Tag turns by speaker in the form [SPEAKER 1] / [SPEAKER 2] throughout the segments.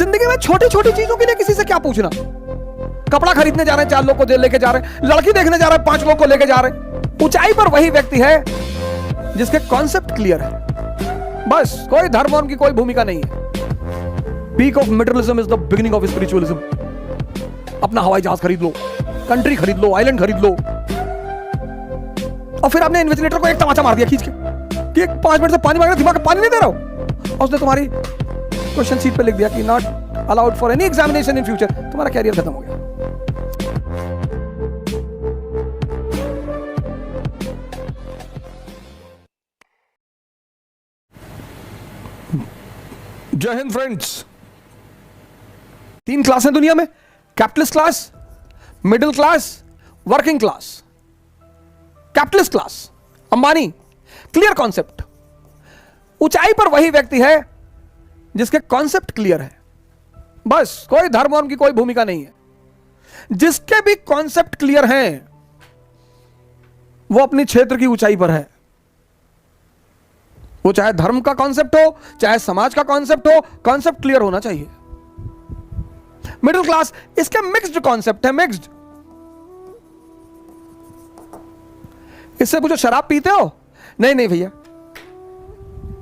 [SPEAKER 1] जिंदगी में छोटी छोटी चीजों के लिए किसी से क्या पूछना। कपड़ा खरीदने जा रहे हैं 4 लोग को लेके जा रहे हैं, लड़की देखने जा रहे हैं 5 लोग को लेके जा रहे हैं। ऊंचाई पर वही व्यक्ति है जिसके कॉन्सेप्ट क्लियर है, बस कोई धर्म वर्म की कोई भूमिका नहीं है। Peak of materialism is the beginning of spiritualism. अपना हवाई जहाज खरीद लो, कंट्री खरीद लो, आइलैंड खरीद लो, और फिर आपने इन्वेस्टिगेटर को एक तमाचा मार दिया खींच के कि 5 मिनट से पानी मांग रहा, दिमाग पानी नहीं दे रहा हो, और उसने तुम्हारी क्वेश्चन शीट पे लिख दिया कि not allowed for any examination in future. तुम्हारा कैरियर खत्म हो गया। जय हिंद फ्रेंड्स। 3 क्लास हैं दुनिया में, capitalist class, middle class, working class. Capitalist class, Ambani, clear concept. ऊंचाई पर वही व्यक्ति है जिसके कॉन्सेप्ट क्लियर है, बस कोई धर्म वर्म की कोई भूमिका नहीं है। जिसके भी कॉन्सेप्ट क्लियर हैं वो अपनी क्षेत्र की ऊंचाई पर है। वो चाहे धर्म का कॉन्सेप्ट हो, चाहे समाज का कॉन्सेप्ट हो, कॉन्सेप्ट क्लियर होना चाहिए। मिडिल क्लास, इसके मिक्स्ड कॉन्सेप्ट है, मिक्स्ड। इससे पूछो शराब पीते हो? नहीं नहीं भैया,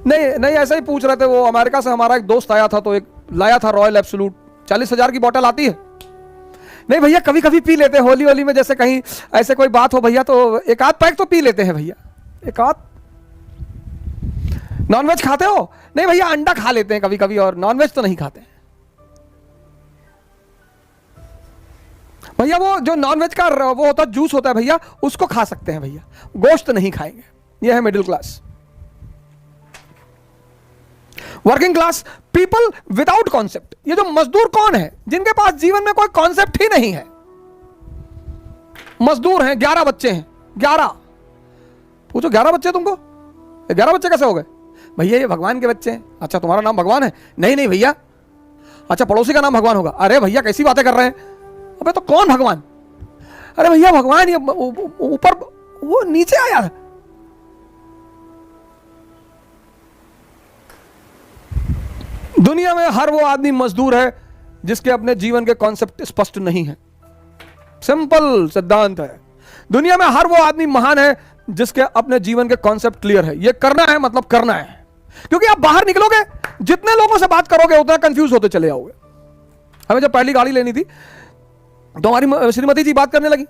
[SPEAKER 1] नहीं नहीं, ऐसा ही पूछ रहे थे। वो अमेरिका से हमारा एक दोस्त आया था, तो एक लाया था रॉयल एब्सोल्यूट, 40,000 की बोतल आती है। नहीं भैया, कभी कभी पी लेते हैं, होली होली में जैसे कहीं ऐसे कोई बात हो भैया तो एक आध पैक तो पी लेते हैं भैया, एक आध। नॉनवेज खाते हो? नहीं भैया, अंडा खा लेते हैं कभी कभी, और नॉनवेज तो नहीं खाते भैया। वो जो नॉनवेज का वो होता है, जूस होता है भैया, उसको खा सकते हैं भैया, गोश्त नहीं खाएंगे। ये है middle class. Working class, people without concept. ये जो मजदूर कौन है? जिनके पास जीवन में कोई कॉन्सेप्ट ही नहीं है। मजदूर हैं, 11 बच्चे हैं, 11। पूछो 11 बच्चे तुमको? 11 बच्चे कैसे हो गए? भैया ये भगवान के बच्चे हैं। अच्छा, तुम्हारा नाम भगवान है? नहीं नहीं भैया। अच्छा, पड़ोसी का नाम भगवान होगा? अरे भैया कैसी बातें कर रहे हैं, अबे तो कौन भगवान? अरे भैया भगवान ये ऊपर, वो नीचे आया है। दुनिया में हर वो आदमी मजदूर है जिसके अपने जीवन के कॉन्सेप्ट स्पष्ट नहीं है। सिंपल सिद्धांत है। दुनिया में हर वो आदमी महान है जिसके अपने जीवन के कॉन्सेप्ट क्लियर है। ये करना है मतलब करना है, क्योंकि आप बाहर निकलोगे, जितने लोगों से बात करोगे उतना कंफ्यूज होते चले जाओगे। हमें जब पहली गाड़ी लेनी थी तो हमारी श्रीमती जी बात करने लगी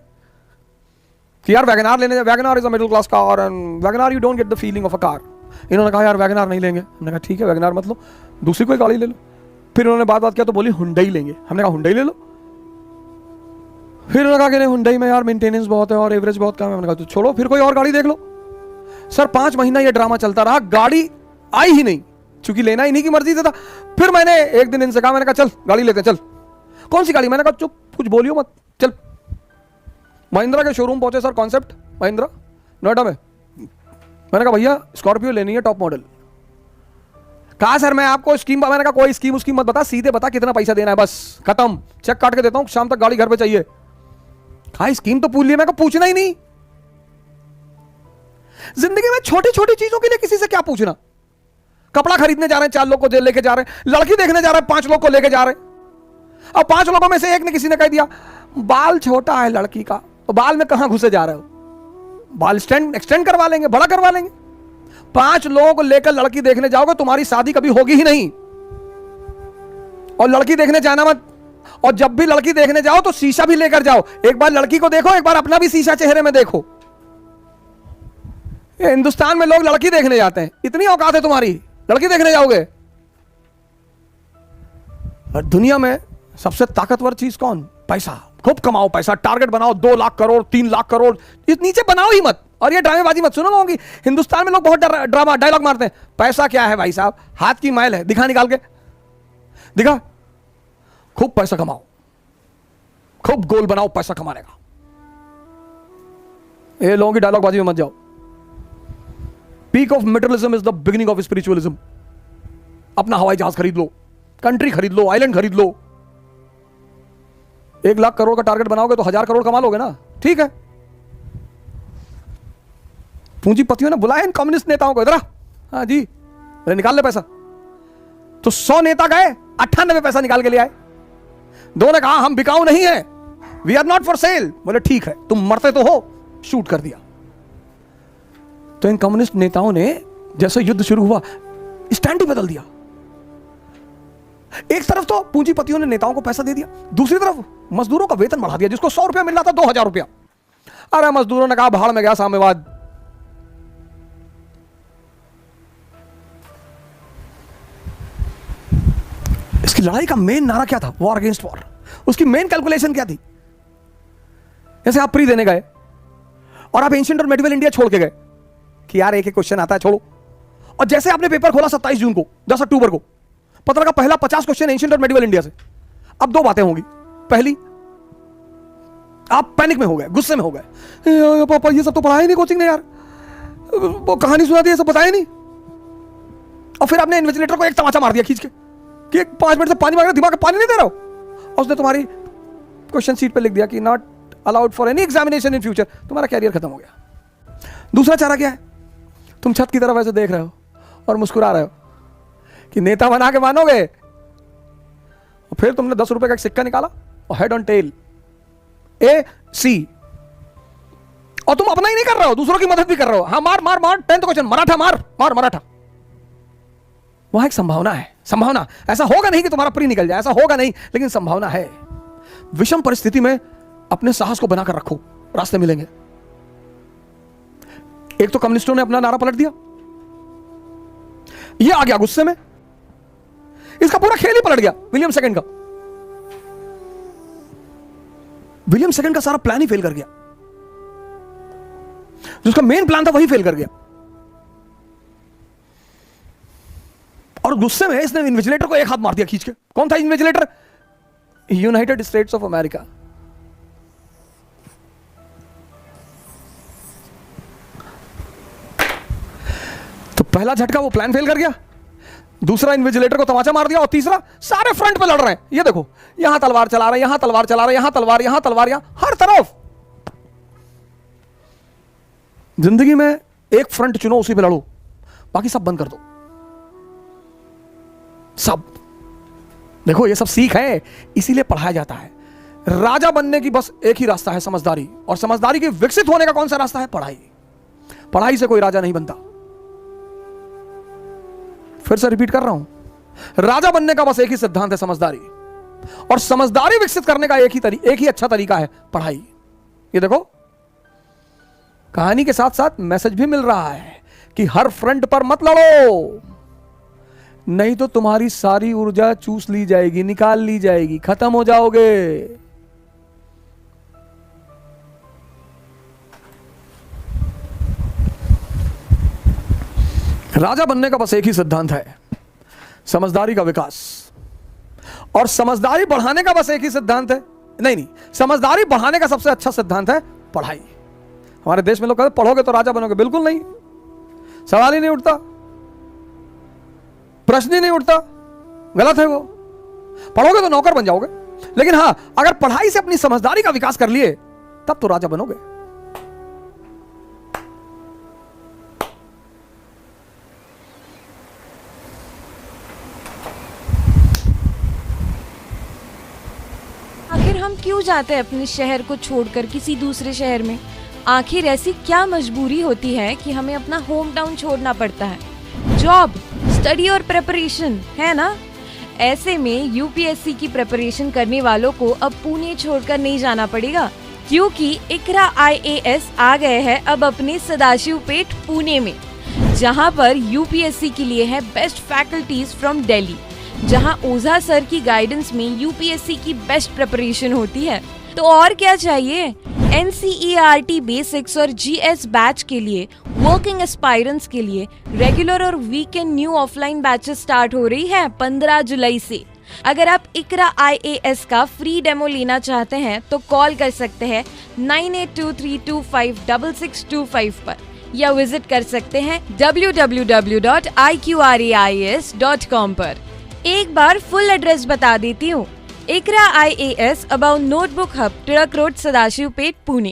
[SPEAKER 1] कि यार वैगनार लेने, WagonR is a middle class car and WagonR you don't get the feeling of a car. इन्होंने कहा यार वैगनार नहीं लेंगे। हमने कहा ठीक है वैगनार मत लो, दूसरी कोई गाड़ी ले लो। फिर उन्होंने बात किया तो बोली हुंडई लेंगे। हमने कहा हुंडई ले लो। फिर उन्होंने कहा कि नहीं हुंडई में यार मेंटेनेंस बहुत है और एवरेज बहुत कम है। हमने कहा तो छोड़ो, फिर कोई और गाड़ी देख लो। सर 5 महीना ये ड्रामा चलता रहा, गाड़ी आई ही नहीं, चूंकि लेना इन्हीं की मर्जी से था। फिर मैंने एक दिन इनसे कहा, मैंने कहा चल गाड़ी लेते हैं, चल। कौन सी गाड़ी? मैंने कहा चुप, कुछ बोलियो मत, चल। महिंद्रा के शोरूम पहुंचे सर, कॉन्सेप्ट महिंद्रा नोएडा में। मैंने कहा भैया स्कॉर्पियो लेनी है टॉप मॉडल। कहा सर मैं आपको स्कीम, मैंने कहा कोई स्कीम उसकी मत बता, सीधे बता कितना पैसा देना है, बस खत्म, चेक काट के देता हूं, शाम तक गाड़ी घर पे चाहिए। कहा स्कीम तो पूछ लिया। मैं कहा पूछना ही नहीं। जिंदगी में छोटी छोटी चीजों के लिए किसी से क्या पूछना। कपड़ा खरीदने जा रहे हैं 4 लोग को लेके जा रहे हैं, लड़की देखने जा रहे हैं 5 लोग को लेके जा रहे हैं, और 5 लोगों में से एक ने किसी ने कह दिया बाल छोटा है लड़की का, तो बाल में कहां घुसे जा रहे हो, बाल एक्सटेंड करवा लेंगे, बड़ा करवा लेंगे। 5 लोगों को लेकर लड़की देखने जाओगे, तुम्हारी शादी कभी होगी ही नहीं। और लड़की देखने जाना मत, और जब भी लड़की देखने जाओ तो शीशा भी लेकर जाओ। एक बार लड़की को देखो, एक बार अपना भी शीशा चेहरे में देखो। हिंदुस्तान में लोग लड़की देखने जाते हैं, इतनी औकात है तुम्हारी, लड़की देखने जाओगे। और दुनिया में सबसे ताकतवर चीज कौन? पैसा। खूब कमाओ पैसा, टारगेट बनाओ 2 लाख करोड़ 3 लाख करोड़, इस नीचे बनाओ ही मत। और ये ड्रामेबाजी मत सुनो लोगों की। हिंदुस्तान में लोग बहुत ड्रामा डायलॉग मारते हैं, पैसा क्या है भाई साहब, हाथ की मैल है, दिखा निकाल के दिखा। खूब पैसा कमाओ, खूब गोल बनाओ पैसा कमाने का। ये लोगों की डायलॉग बाजी में मत जाओ। Peak of materialism is the beginning of spiritualism. अपना हवाई जहाज खरीद लो, कंट्री खरीद लो, आइलैंड खरीद लो। 1 लाख करोड़ का टारगेट बनाओगे तो 1000 करोड़ कमा लोगे ना, ठीक है। पूंजीपतियों ने बुलाया इन कम्युनिस्ट नेताओं को, इधर हाँ जी, अरे निकाल ले पैसा। तो 100 नेता गए, 98 पैसा निकाल के ले आए। दो ने कहा हम बिकाऊ नहीं है, we are not for sale. बोले ठीक है, तुम मरते तो हो, शूट कर दिया। तो इन कम्युनिस्ट नेताओं ने जैसे युद्ध शुरू हुआ स्टैंड ही बदल दिया। एक तरफ तो पूंजीपतियों ने नेताओं को पैसा दे दिया, दूसरी तरफ मजदूरों का वेतन बढ़ा दिया। जिसको 100 रुपया मिल रहा था 2000 रुपया। अरे मजदूरों ने कहा भाड़ में गया साम्यवाद। इसकी लड़ाई का मेन नारा क्या था? War against war. उसकी मेन कैलकुलेशन क्या थी? जैसे आप प्री देने गए और आप एंशिएंट और मेडिवल इंडिया छोड़ के गए कि यार एक एक क्वेश्चन आता है, छोड़ो। और जैसे आपने पेपर खोला 27 जून को, 10 अक्टूबर को, पता लगा पहला 50 क्वेश्चन एंशिएंट और मेडिवल इंडिया से। अब दो बातें होंगी। पहली, आप पैनिक में हो गए, गुस्से में हो गए, पापा ये सब तो पढ़ाया नहीं कोचिंग ने यार, वो कहानी सुना दी, ये सब बताया नहीं। और फिर आपने इन्विजिलेटर को एक तमाचा मार दिया खींच के कि 5 मिनट से पानी मांग रहा, दिमाग में पानी नहीं दे रहा हो। और उसने तुम्हारी क्वेश्चन शीट पे लिख दिया कि not allowed for any examination in future. तुम्हारा कैरियर खत्म हो गया। दूसरा चारा क्या है? तुम छत की तरफ ऐसे देख रहे हो और मुस्कुरा रहे हो कि नेता बना के मानोगे। और फिर तुमने 10 रुपए का एक सिक्का निकाला और हेड ऑन टेल AC, और तुम अपना ही नहीं कर रहे हो, दूसरों की मदद भी कर रहे हो। हाँ मार मार मार, 10th क्वेश्चन मराठा मार मार मराठा। वहां एक संभावना है, संभावना। ऐसा होगा नहीं कि तुम्हारा प्री निकल जाए, ऐसा होगा नहीं, लेकिन संभावना है। विषम परिस्थिति में अपने साहस को बनाकर रखो, रास्ते मिलेंगे। एक तो कम्युनिस्टों ने अपना नारा पलट दिया, ये आ गया गुस्से में, इसका पूरा खेल ही पलट गया। विलियम सेकंड का सारा प्लान ही फेल कर गया। जिसका मेन प्लान था वही फेल कर गया। और गुस्से में इसने इन्विजिलेटर को एक हाथ मार दिया खींच के। कौन था invigilator? United states of America. तो पहला झटका, वो प्लान फेल कर गया। दूसरा, इन्विजिलेटर को तमाचा मार दिया। और तीसरा, सारे फ्रंट पे लड़ रहे हैं। ये देखो, यहां तलवार चला रहे, यहां तलवार चला रहे, यहां तलवार, यहां तलवार, यहां हर तरफ। जिंदगी में एक फ्रंट चुनो, उसी पे लड़ो, बाकी सब बंद कर दो। सब देखो, ये सब सीख है, इसीलिए पढ़ाया जाता है। राजा बनने की बस एक ही रास्ता है, समझदारी। और समझदारी के विकसित होने का कौन सा रास्ता है? पढ़ाई। पढ़ाई से कोई राजा नहीं बनता। फिर से रिपीट कर रहा हूं, राजा बनने का बस एक ही सिद्धांत है, समझदारी। और समझदारी विकसित करने का एक ही अच्छा तरीका है, पढ़ाई। ये देखो, कहानी के साथ साथ मैसेज भी मिल रहा है कि हर फ्रंट पर मत लड़ो, नहीं तो तुम्हारी सारी ऊर्जा चूस ली जाएगी, निकाल ली जाएगी, खत्म हो जाओगे। राजा बनने का बस एक ही सिद्धांत है, समझदारी का विकास। और समझदारी बढ़ाने का बस एक ही सिद्धांत है, नहीं, समझदारी बढ़ाने का सबसे अच्छा सिद्धांत है पढ़ाई। हमारे देश में लोग कहते पढ़ोगे तो राजा बनोगे। बिल्कुल नहीं, सवाल ही नहीं उठता, प्रश्न ही नहीं उठता, गलत है वो। पढ़ोगे तो नौकर बन जाओगे, लेकिन हां, अगर पढ़ाई से अपनी समझदारी का विकास कर लिए तब तो राजा बनोगे।
[SPEAKER 2] आखिर हम क्यों जाते हैं अपने शहर को छोड़कर किसी दूसरे शहर में? आखिर ऐसी क्या मजबूरी होती है कि हमें अपना होम टाउन छोड़ना पड़ता है? जॉब, स्टडी और प्रिपरेशन, है ना? ऐसे में यूपीएससी की प्रिपरेशन करने वालों को अब पुणे छोड़कर नहीं जाना पड़ेगा, क्योंकि इकरा IAS आ गए हैं अब अपने सदाशिवपेट पुणे में, जहां पर यूपीएससी के लिए है बेस्ट फैकल्टीज फ्रॉम दिल्ली, जहां ओझा सर की गाइडेंस में यूपीएससी की बेस्ट प्रिपरेशन होती है। तो और क्या चाहिए? NCERT बेसिक्स और GS बैच के लिए, वर्किंग एस्पायरेंट्स के लिए रेगुलर और weekend new offline batches start हो रही है 15 जुलाई से। अगर आप इकरा IAS का फ्री डेमो लेना चाहते हैं तो कॉल कर सकते हैं 9823256625 पर, या विजिट कर सकते हैं www.iqrais.com पर। एक बार फुल एड्रेस बता देती हूँ। इकरा IAS about notebook hub, Tilak road, Sadashivpet, Pune.